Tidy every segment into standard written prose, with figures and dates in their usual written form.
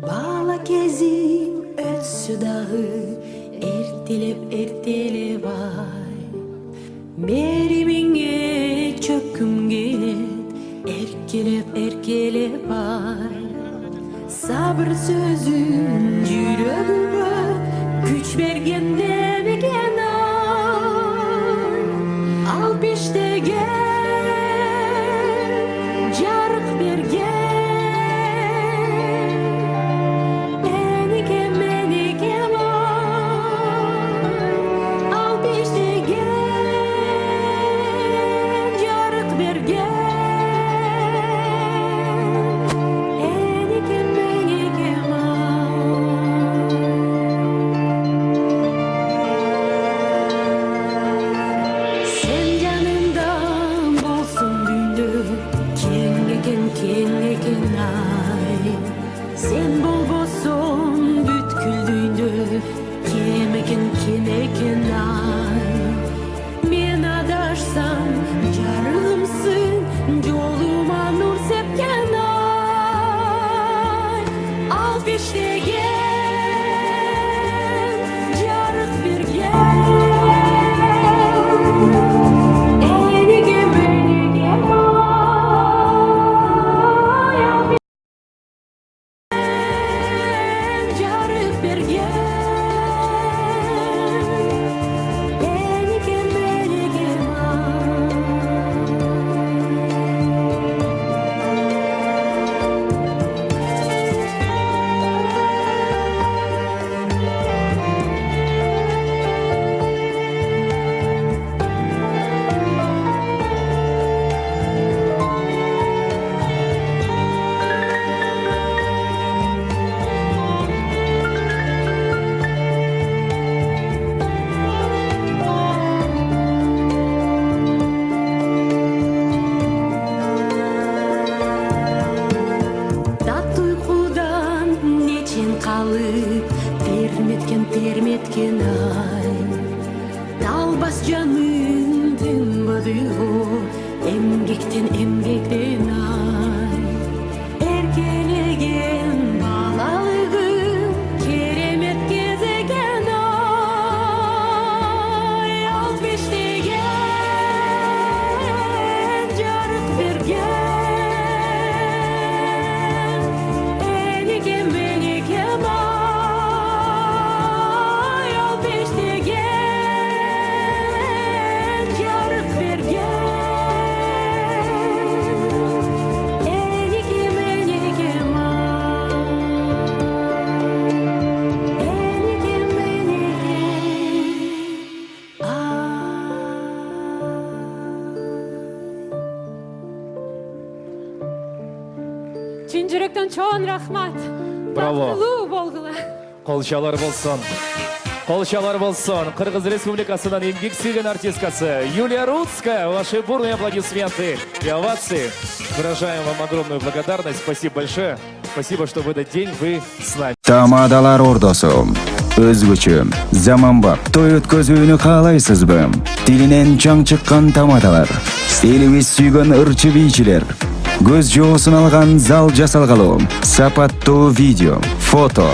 Bala kezim ötsü dağı ertelep ay. Merimine çöküm gelet erkelep ay. Sabır sözün yüreğime güç bergen demegen ay. Al peşte gel jarık bergen. Sen bolbosun bütküldüğünde kemeken ay. Men adaşsam jarımsın yoluma nur sepken ay. Al peşte gel jarık bergen. Termetken ay. Dalbas canımdın badığı emgekten ay. Erkelegen balalığım keremet gezegen ay. Al peşte gel jarık bergen. Enikem ay. Çin yürekten çoğun rahmat. Bravo. Tatlılığı bolgıla. Қолшалар болсын. Қолшалар болсын. Кыргыз Республикасынан эмгек сүйген артисткасы Юлия Рудская. Ваши бурные аплодисменты и овации. Выражаем вам огромную благодарность. Спасибо большое. Спасибо, что в этот день вы с нами. Тамадалар ордосу. Өзгөчө, заманбап, той өткөзүүнү каалайсызбы? Тилинен чаң чыккан тамадалар. Элибиз сүйгөн ырчы бийчилер. Көз жоосун алган зал жасалгалуу. Сапаттуу видео, фото.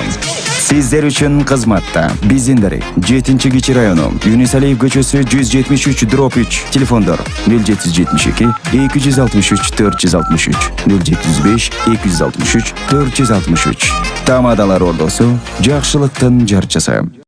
Сиздер үчүн кызматта. Биздин дарек 7-Кичи району, Юнусалиев көчөсү 173/3. Телефондор 0772 263 463 075 263 463. Тамадалар ордосу, жакшылыктын жарчысы.